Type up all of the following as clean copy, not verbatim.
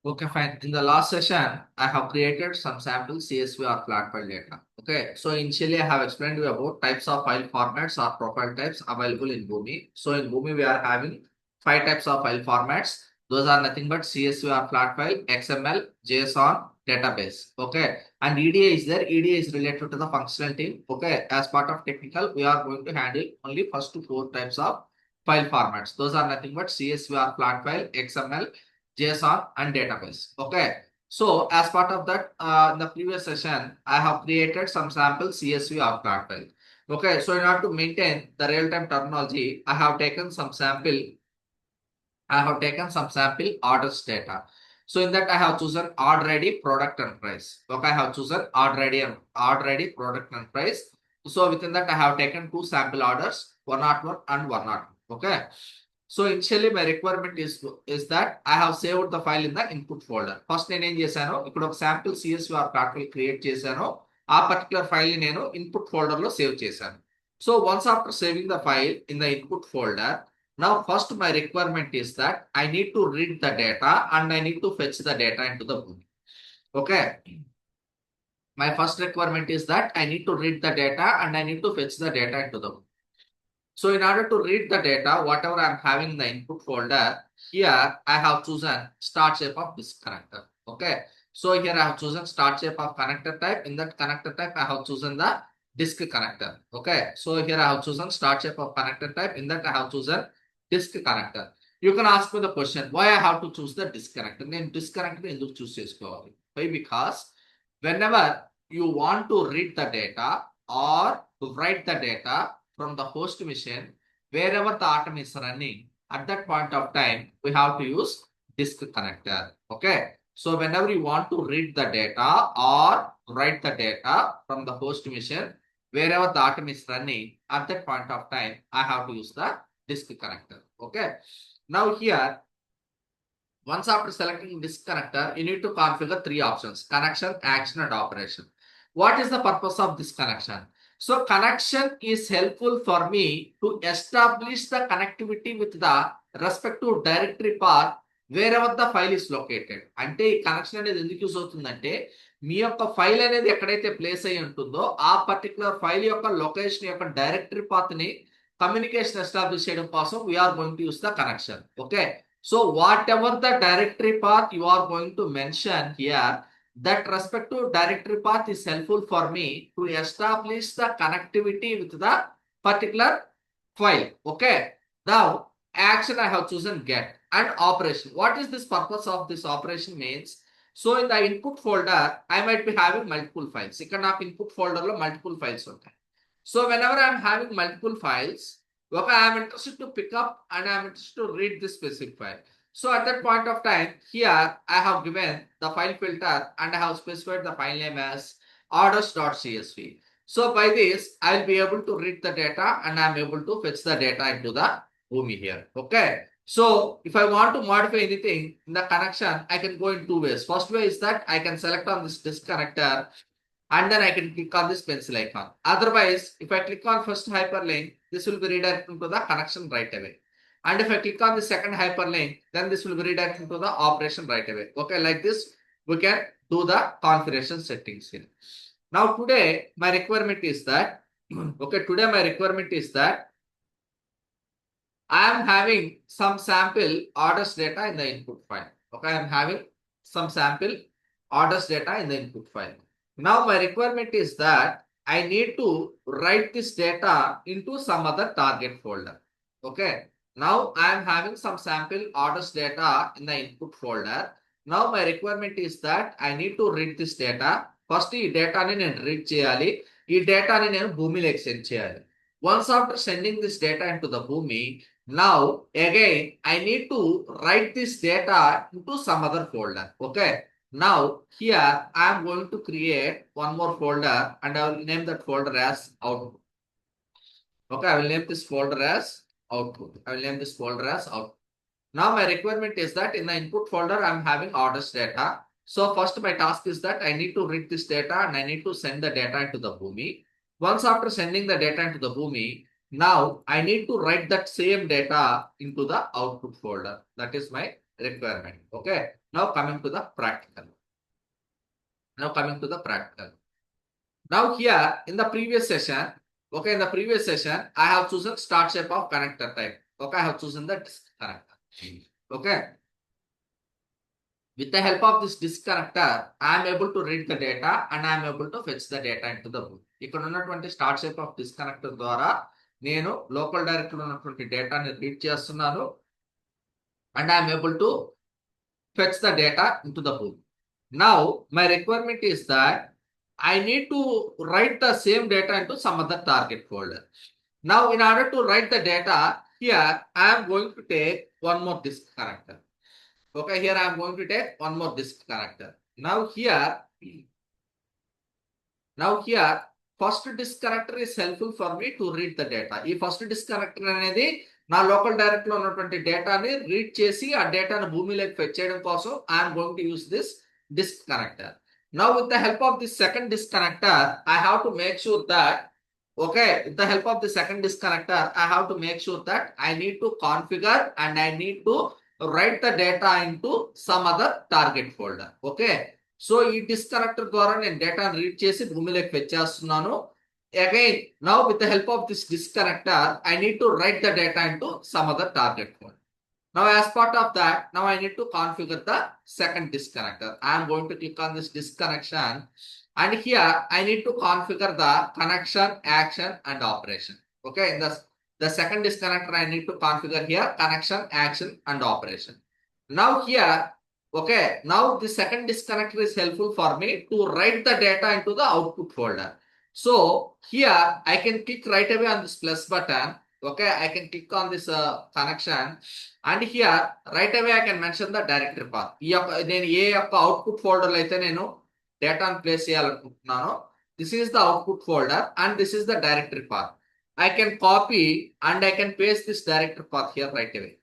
Okay, fine. In the last session, I have created some sample CSV or flat file data. Okay, so initially I have explained you about types of file formats or profile types available in Boomi. So in Boomi, we are having five types of file formats. Those are nothing but CSV or flat file, XML, JSON, database. Okay, and EDA is there. EDA is related to the functional team. Okay, as part of technical, we are going to handle only first to four types of file formats. Those are nothing but CSV or flat file, XML, JSON and database. Okay. So as part of that, in the previous session, I have created some sample CSV or flat file. Okay. So in order to maintain the real-time terminology, I have taken some sample orders data. So in that I have chosen odd ready product and price. Okay, I have chosen odd ready product and price. So within that I have taken two sample orders, 101 and 102. Okay. So initially my requirement is that I have saved the file in the input folder. First నేను ఏం చేశాను ఇక్కడ ఒక sample CSV or pattern create చేశాను. ఆ particular file నేను input folder లో save చేశాను. So once after saving the file in the input folder, now first my requirement is that I need to read the data and I need to fetch the data into the book. Okay. My first requirement is that I need to read the data and I need to fetch the data into the book. So in order to read the data, whatever I'm having in the input folder, here I have chosen start shape of this connector. Okay. So here I have chosen start shape of connector type. In that connector type, I have chosen the disk connector. Okay. So here I have chosen start shape of connector type. In that I have chosen disk connector. You can ask me the question, why I have to choose the disk connector? Then disk connector ఎందుకు choose చేసుకోవాలి? Why? Because whenever you want to read the data or to write the data from the host machine, wherever the atom is running, at that point of time, we have to use disk connector. Okay. So whenever you want to read the data or write the data from the host machine, wherever the atom is running, at that point of time, I have to use the disk connector. Okay. Now here, once after selecting disk connector, you need to configure three options: connection, action, and operation. What is the purpose of this connection? So connection is helpful for me to establish the connectivity with the respective directory path wherever the file is located. అంటే ఈ connection అనేది ఎందుకు use అవుతుందంటే మీ యొక్క file అనేది ఎక్కడైతే place అయి ఉంటుందో ఆ పర్టికులర్ ఫైల్ యొక్క లొకేషన్ యొక్క డైరెక్టరీ పాత్ ని కమ్యూనికేషన్ ఎస్టాబ్లిష్ చేయడం కోసం we're going to use the connection. Okay. So whatever the directory path you are going to mention here, that respective directory path is helpful for me to establish the connectivity with the particular file. Okay. Now action I have chosen get and operation. What is this purpose of this operation means? So in the input folder, I might be having multiple files. Ikkada naaku input folder lo multiple files untayi. So whenever I am having multiple files, okay, I am interested to pick up and I am interested to read this specific file. So at that point of time, here I have given the file filter and I have specified the file name as orders.csv. So by this, I will be able to read the data and I am able to fetch the data into the Boomi here. Okay. So if I want to modify anything in the connection, I can go in two ways. First way is that I can select on this disk connector and then I can click on this pencil icon. Otherwise, if I click on first hyperlink, this will be redirected to the connection right away. And if I click on the second hyperlink, then this will be redirected to the operation right away. Okay, like this, we can do the configuration settings here. Now today, my requirement is that, I am having some sample orders data in the input file. Okay, I am having some sample orders data in the input file. Now my requirement is that I need to write this data into some other target folder. Okay. Now I am having some sample orders data in the input folder. Now my requirement is that I need to read this data. First ఈ డేటాని నేను read చేయాలి. ఈ డేటాని నేను భూమిలోకి send చేయాలి. Once after sending this data into the Boomi, now again I need to write this data into some other folder. Okay. Now here I am going to create one more folder and I will name that folder as output. Okay, I will name this folder as output. I will name this folder as output. Now my requirement is that in the input folder I am having orders data. So first my task is that I need to read this data and I need to send the data into the Boomi. Once after sending the data into the Boomi, now I need to write that same data into the output folder. That is my requirement. Okay. Now coming to the practical. Now here in the previous session, okay, in the previous session, I have chosen start shape of connector type. Okay, I have chosen the disk connector. Okay. With the help of this disk connector, I am able to read the data and I am able to fetch the data into the boot. ఇక్కడ ఉన్నటువంటి start shape of disk connector ద్వారా నేను local డైరెక్టరీలో ఉన్నటువంటి డేటాని read చేస్తున్నాను and I am able to fetch the data into the boot. Now my requirement is that I need to write the same data into some other target folder. Now in order to write the data, here I am going to take one more disk connector. Okay, here I am going to take one more disk connector. Now here, first disk connector is helpful for me to read the data. ఈ first disk connector అనేది నా local direct లో ఉన్నటువంటి డేటాని read చేసి ఆ డేటాను భూమిలోకి ఫెచ్ చేయడం కోసం I'm going to use this disk connector. Now with the help of this second disk connector, I have to make sure that, okay, with the help of the second disk connector, I have to make sure that I need to configure and I need to write the data into some other target folder. Okay. So ఈ disk connector ద్వారా నేను డేటాను read చేసి భూమిలోకి fetch చేస్తున్నాను. Again, now with the help of this disk connector, I need to write the data into some other target folder. Now as part of that, now I need to configure the second disk connector. I am going to click on this disk connection and here I need to configure the connection, action and operation. Okay, in the second disk connector I need to configure here connection, action and operation. Now here, okay, now the second disk connector is helpful for me to write the data into the output folder. So here I can click right away on this plus button. Okay, I can click on this connection and here right away I can mention the directory path. నేను ఏ యొక్క output folder లో అయితే నేను డేటాను place చేయాలనుకుంటున్నానో, this is the output folder and this is the directory path. I can copy and I can paste this directory path here right away.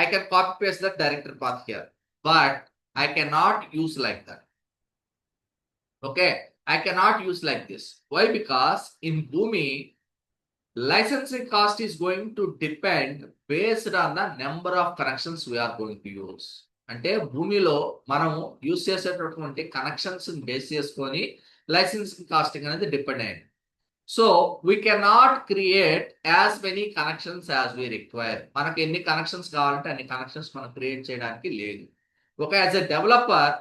I can copy paste the directory path here, but I cannot use like that. Okay, I cannot use like this. Why? Because in Boomi, licensing cost is going to depend based on the number of connections we are going to use. అంటే భూమిలో మనము use చేసేటటువంటి connections base చేసుకొని licensing casting అనేది depend అయ్యింది. So we cannot create as many connections as we require. మనకి ఎన్ని connections కావాలంటే అన్ని కనెక్షన్స్ మనం క్రియేట్ చేయడానికి లేదు. Okay, as a developer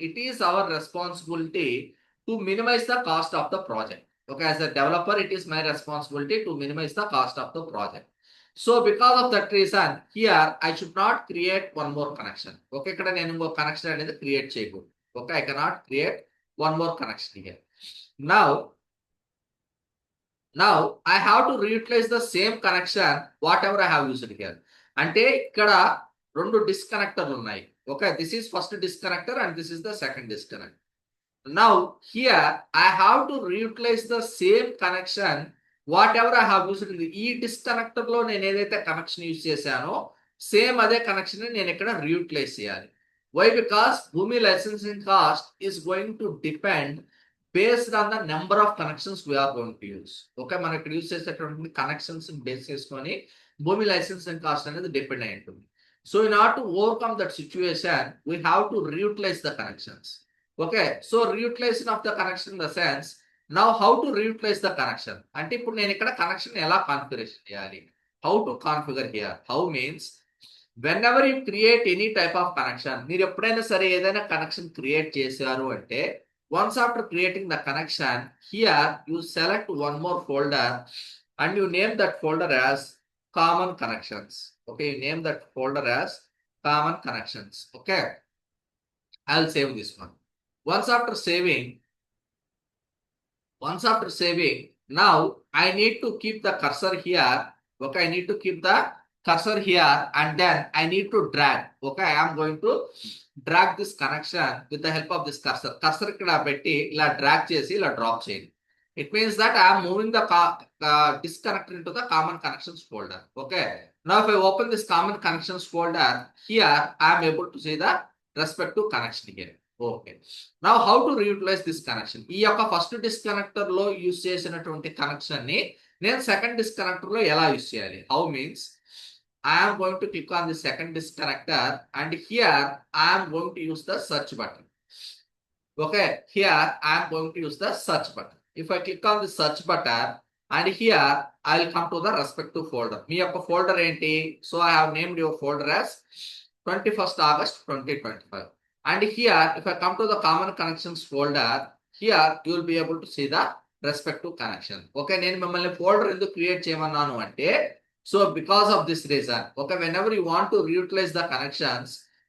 it is our responsibility to minimize the cost of the project. Okay, as a developer it is my responsibility to minimize the cost of the project. So because of that reason, here I should not create one more connection. Okay, ikkada nenu inko connection anedi create cheyakodu. Okay, I cannot create one more connection here. Now I have to reutilize the same connection whatever I have used here. అంటే ఇక్కడ రెండు డిస్కనెక్టర్లు ఉన్నాయి. Okay, this is first disconnector and this is the second disconnector. Now here I have to reutilize the same connection whatever I have used. ఈ disconnector లో నేను ఏదైతే connection use చేశానో same అదే కనెక్షన్ నేను ఇక్కడ reutilize చేయాలి. Why? Because Boomi licensing cost is going to depend based on the number of connections we are going to use. Okay, మనం ఇక్కడ యూజ్ చేసేటటువంటి కనెక్షన్స్ బేస్ చేసుకొని Boomi licensing cost అనేది డిపెండ్ అయి ఉంటుంది. So in order to overcome that situation, we have to reutilize the connections. Okay, so reutilization of the connection in the sense, now how to reutilize the connection? అంటే ఇప్పుడు నేను ఇక్కడ connection ఎలా configuration చేయాలి? How to configure here? How means whenever you create any type of connection, మీరు ఎప్పుడైనా సరే ఏదైనా కనెక్షన్ క్రియేట్ చేశారు అంటే once after creating the connection, here you select one more folder and you name that folder as common connections. Okay, you name that folder as common connections. Okay, I'll save this one. Once after saving, now I need to keep the cursor here. Okay, I need to keep the cursor here and then I need to drag. Okay, I am going to drag this connection with the help of this cursor. Cursor ikkada petti ila drag chesi ila drop cheyandi. It means that I am moving the disconnector into the common connections folder. Okay, now if I open this common connections folder, here I am able to see the respective connection here. Okay, now how to reutilize this connection? ఈ యొక్క first disconnector లో use చేసినటువంటి connection ని నేను second disconnector లో ఎలా use చేయాలి? How means I am going to click on the second disconnector, and here I am going to use the search button. Okay, here I am going to use the search button. If I click on the search button, and here I will come to the respective folder. మీ యొక్క folder ఏంటి? So I have named your folder as 21st August 2025. And here, if I come to the common connections folder, here you will be able to see the respective connection. Okay, నేను మిమ్మల్ని folder ఎందుకు create చేయమన్నాను అంటే, so because of this reason, okay, whenever you want to reutilize the connections,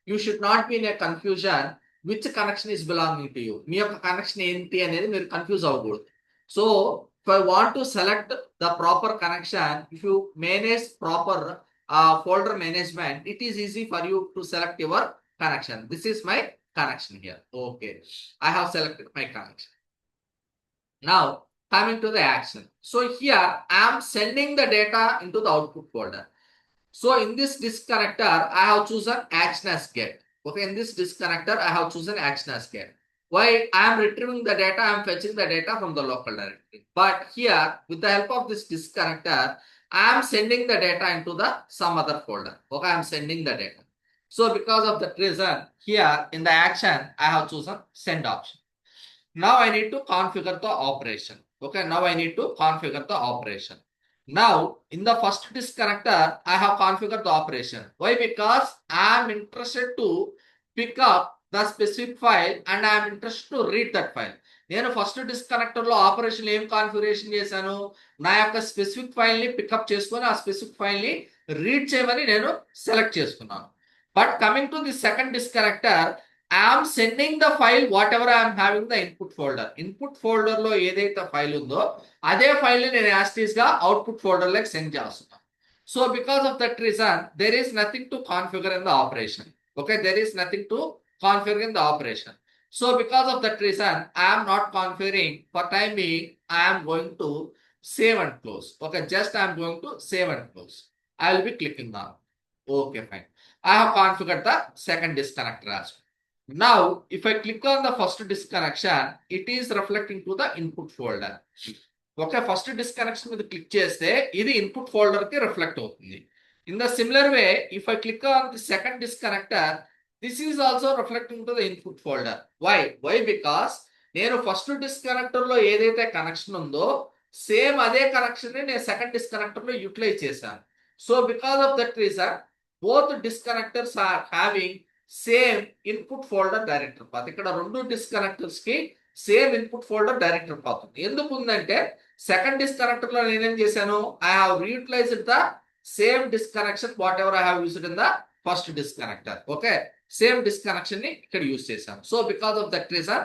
you should not be in a confusion which connection is belonging to you. మీ యొక్క connection ఏంటి అనేది మీరు confuse అవ్వకూడదు. So if I want to select the proper connection, if you manage proper folder management, it is easy for you to select your connection. This is my connection here. Okay, I have selected my connection. Now coming to the action. So here I am sending the data into the output folder. So in this disconnector, I have chosen action as get. Okay, in this disconnector, I have chosen action as get. Why? I am retrieving the data, I am fetching the data from the local directory. But here, with the help of this disconnector, I am sending the data into the some other folder. Okay, I am sending the data. So because of that reason, here in the action, I have chosen send option. Now I need to configure the operation. Okay, now I need to configure the operation. Now in the first disconnector, I have configured the operation. Why? Because I am interested to pick up the specific file and I am interested to read that file. నేను first disconnector లో operation ఏం configuration చేశాను, నా యొక్క specific file ని pickup చేసుకొని ఆ specific file ని రీడ్ చేయమని నేను సెలెక్ట్ చేసుకున్నాను. But coming to the second disconnector, I am sending the file whatever I am having the input folder. Input folder లో ఏదైతే ఫైల్ ఉందో అదే ఫైల్ ని నేను యాజ్ ఇట్ ఈస్ గా అవుట్పుట్ ఫోల్డర్ లోకి సెండ్ చేస్తున్నాను. So because of that reason there is nothing to configure in the operation. Okay, there is nothing to configure in the operation. So because of that reason, I am not configuring. For time being, I am going to save and close. Okay, just I am going to save and close. I will be clicking now. Okay, fine. I have configured the second disconnector as well. Now, if I click on the first disconnection, it is reflecting to the input folder. Okay, first disconnection మీద click చేస్తే ఇది input folder కి reflect అవుతుంది. In the similar way, if I click on the second disconnector, this is also reflecting to the input folder. Why? Why? Because నేను first disconnector లో ఏదైతే connection ఉందో same అదే కనెక్షన్ ని నేను సెకండ్ డిస్కనెక్టర్ లో యూటిలైజ్ చేశాను. So because of that reason both disconnectors are having same input folder director path. ఇక్కడ రెండు డిస్కనెక్టర్స్ కి same input folder director path ఉంది. ఎందుకు ఉందంటే సెకండ్ డిస్కనెక్టర్ లో నేనేం చేశాను, I have reutilized the same disconnection whatever I have used in the first disconnector. Okay, same disconnection ని ఇక్కడ యూజ్ చేశాను. So because of that reason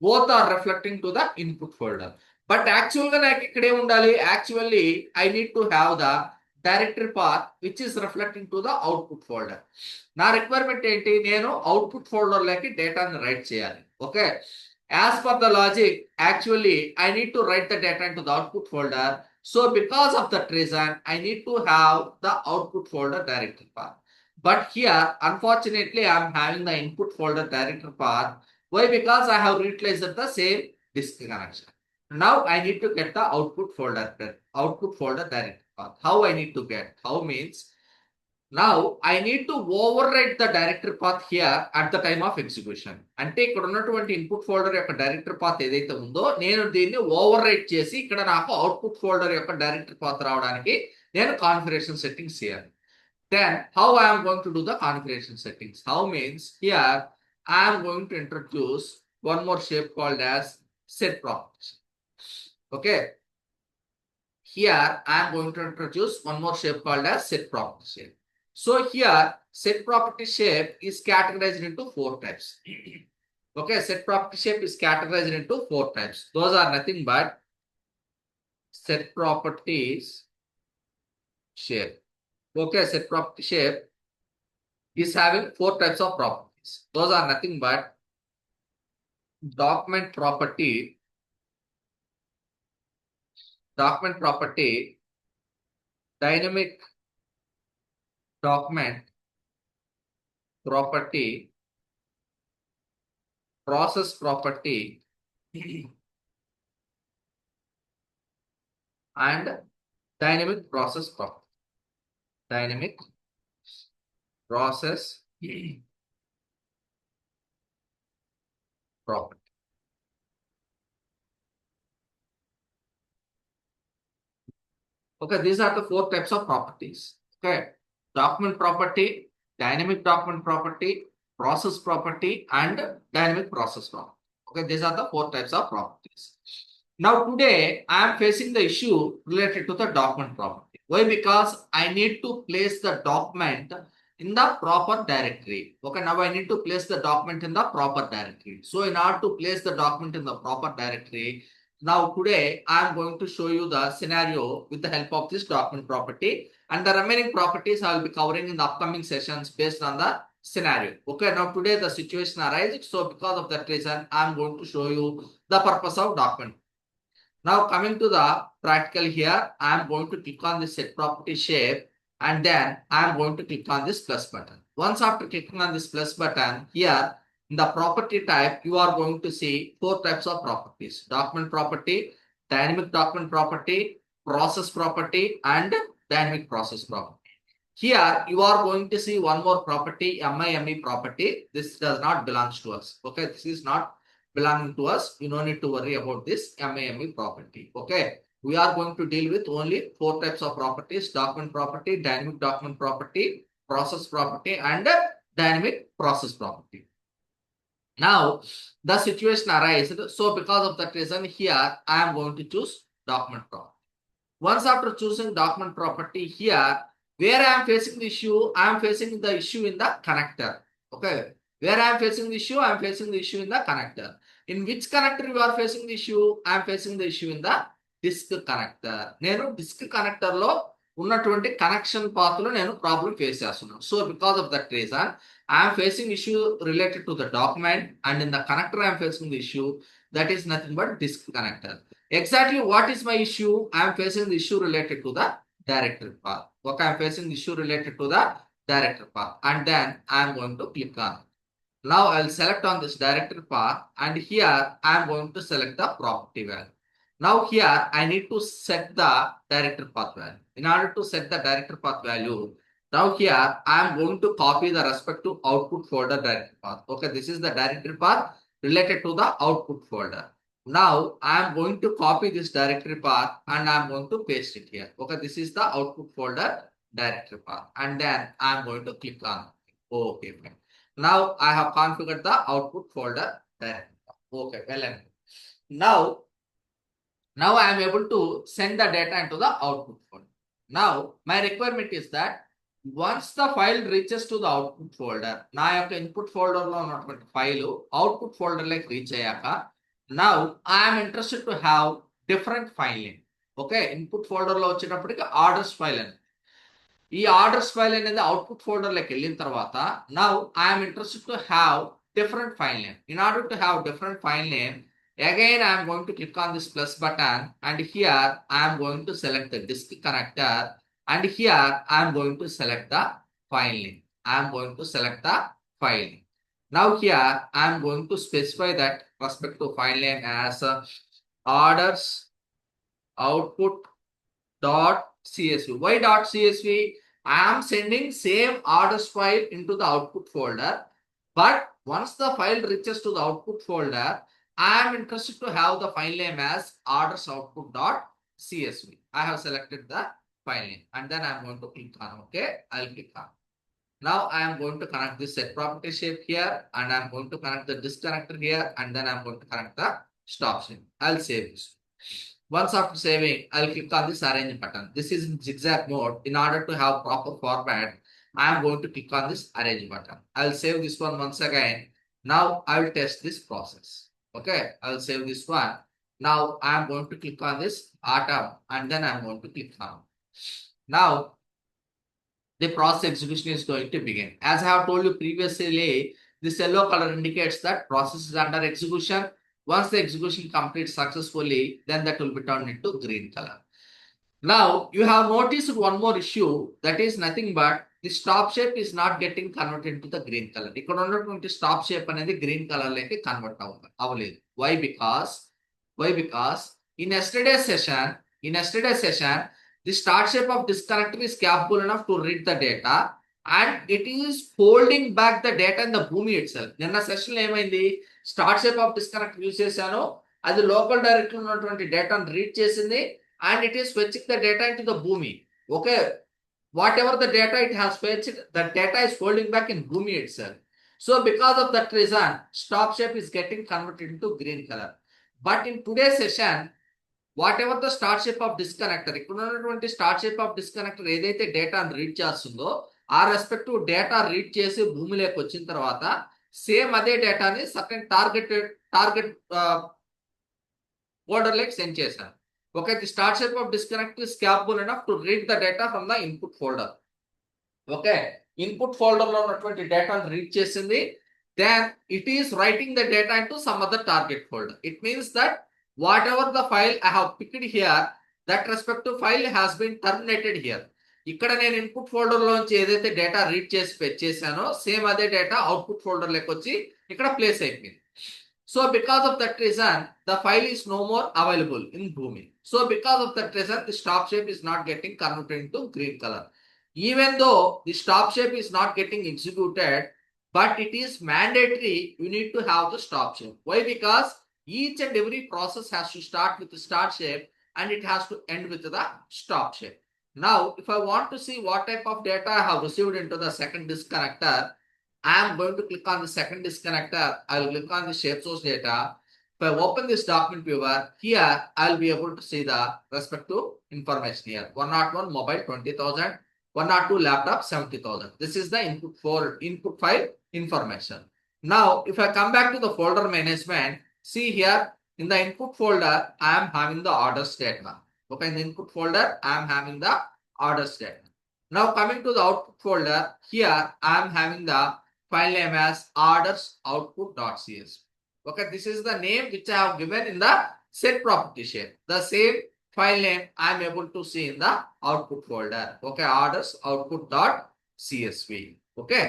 both are reflecting to the input folder. But actual గా నాకు ఇక్కడ ఏమి ఉండాలి, actually I need to have the directory path which is reflecting to the output folder. నా requirement ఏంటి, నేను output folder లోకి డేటాని రైట్ చేయాలి. Okay, as per the logic actually I need to write the data in to the output folder. So because of that reason I need to have the output folder directory path. But here, unfortunately, I am having the input folder directory path. Why? Because I have utilized the same disk connection. Now I need to get the output folder directory path. How I need to get? How means now I need to overwrite the directory path here at the time of execution. అంటే ఇక్కడ ఉన్నటువంటి input folder యొక్క directory path ఏదైతే ఉందో నేను దీన్ని over right చేసి ఇక్కడ నాకు అవుట్పుట్ ఫోల్డర్ యొక్క డైరెక్టరీ పాత్ రావడానికి నేను కాన్ఫిగరేషన్ సెట్టింగ్స్ చేయాలి. Then how I am going to do the configuration settings? How means here I am going to introduce one more shape called as set properties. Okay, here I am going to introduce one more shape called as set property shape. So here set property shape is categorized into 4 types. Okay, set property shape is categorized into 4 types. Those are nothing but set properties shape. Okay, set property shape is having 4 types of properties. Those are nothing but document property, dynamic document property, process property, and dynamic process property. Dynamic process property. Okay, these are the four types of properties. Okay, document property, dynamic document property, process property, and dynamic process property. Okay, these are the four types of properties. Now today I am facing the issue related to the document property. Why? Because I need to place the document in the proper directory. Okay, now I need to place the document in the proper directory. So in order to place the document in the proper directory, now today I am going to show you the scenario with the help of this document property, and the remaining properties I will be covering in the upcoming sessions based on the scenario. Okay, now today the situation arises, so because of that reason I am going to show you the purpose of document. Now coming to the practical here, I am going to click on the set property shape, and then I am going to click on this plus button. Once after clicking on this plus button, here in the property type, you are going to see four types of properties: document property, dynamic document property, process property, and dynamic process property. Here you are going to see one more property, MIME property. This does not belong to us. Okay, this is not belonging to us. You don't need to worry about this MIME property. Okay, we are going to deal with only four types of properties: document property, dynamic document property, process property, and dynamic process property. Now the situation arises. So because of that reason, here I am going to choose document property. Once after choosing document property, here where I am facing the issue, I am facing the issue in the connector. Okay, where I am facing the issue, I am facing the issue in the connector. In which connector you are facing the issue? I am facing the issue in the disk connector. నేను disk connector లో ఉన్నటువంటి connection path లో నేను problem face చేస్తున్నాను. So because of that reason I am facing issue related to the document, and in the connector I am facing the issue that is nothing but disk connector. Exactly what is my issue? I am facing the issue related to the directory path. Okay, I am facing the issue related to the directory path, and then I am going to click on. Now I will select on this directory path, and here I am going to select the property value. Now here I need to set the directory path value. In order to set the directory path value, now here I am going to copy the respective output folder directory path. Okay, this is the directory path related to the output folder. Now I am going to copy this directory path and I am going to paste it here. Okay, this is the output folder directory path, and then I am going to click on. Okay, fine. Now I have configured the output folder directory path. Okay, well, now I am able to send the data into the output folder. Now my requirement is that once the file reaches to the output folder, నా యొక్క input folder లో ఉన్నటువంటి file output folder లోకి reach అయ్యాక, now I am interested to have different file name. Okay, input folder లో వచ్చేటప్పటికి orders file అని, ఈ ఆర్డర్స్ ఫైల్ అనేది అవుట్పుట్ ఫోల్డర్ లోకి వెళ్ళిన తర్వాత, now I am interested to have different file name. In order to have different file name, again I am going to click on this plus button, and here I am going to select the disk connector, and here I am going to select the file name. I am going to select the file name. Now here I am going to specify that respective file name as orders output dot csv. Why dot csv? I am sending same orders file into the output folder, but once the file reaches to the output folder, I am interested to have the file name as orders output dot csv. I have selected the file name, and then I am going to click on. Okay, I'll click on. Now I am going to connect this set property shape here, and I am going to connect the disk connector here, and then I am going to connect the stop shape. I'll save this. Once after saving, I'll click on this arrange button. This is in zigzag mode. In order to have proper format, I am going to click on this arrange button. I'll save this one once again. Now I will test this process. Okay, I'll save this one. Now I am going to click on this atom, and then I'm going to click on. Now the process execution is going to begin. As I have told you previously, this yellow color indicates that process is under execution. Once the execution completes successfully, then that will be turned into green color. Now you have noticed one more issue, that is nothing but the stop shape is not getting converted into the green color. ఇక్కడ ఉన్నటువంటి stop shape అనేది green colour లోకి convert అవ్వలేదు. Why? Because in yesterday's session, the start shape of disconnector is capable enough to read the data, and it is holding back the data in the Boomi itself. నిన్న session ఏమైంది, start shape of disconnect use చేశాను, అది local directory ఉన్నటువంటి డేటాను read చేసింది and it is fetching the data into the Boomi. Okay, whatever the data it has fetched, the data is holding back in Boomi itself. So because of that reason, stop shape is getting converted into green color. But in today's session, whatever the start shape of disconnector, ఇక్కడ ఉన్నటువంటి start shape of disconnector ఏదైతే డేటాను read చేస్తుందో ఆ respective data read చేసి భూమిలోకి వచ్చిన తర్వాత సేమ్ అదే డేటాని సర్టెన్ టార్గెట్ ఫోల్డర్ లోకి సెండ్ చేశాను. Okay, the start shape of disconnect is capable enough to read the data from the input folder. Okay, input folder లో ఉన్నటువంటి డేటాను రీడ్ చేసింది, then it is writing the data into some other target folder. It means that whatever the file I have picked here, that respective file has been terminated here. ఇక్కడ నేను input folder లోంచి ఏదైతే data read చేసి fetch చేశానో same అదే data output folder లోకి వచ్చి ఇక్కడ ప్లేస్ అయిపోయింది. So because of that reason, the file is no more available in Boomi. So because of that reason, the stop shape is not getting converted into green color. Even though the stop shape is not getting executed, but it is mandatory, you need to have the stop shape. Why? Because each and every process has to start with the start shape and it has to end with the stop shape. Now, if I want to see what type of data I have received into the second disconnector, I am going to click on the second disconnector. I will click on the shape source data. If I open this document viewer, here I will be able to see the respective information here. 101 mobile 20,000, 102 laptop 70,000. This is the input file information. Now, if I come back to the folder management, see here in the input folder, I am having the order statement. Okay, in the input folder, I am having the order statement. Now coming to the output folder, here I am having the file name as orders output.cs. Okay, this is the name which I have given in the set property shape. The same file name I am able to see in the output folder. Okay, orders output.csv. Okay,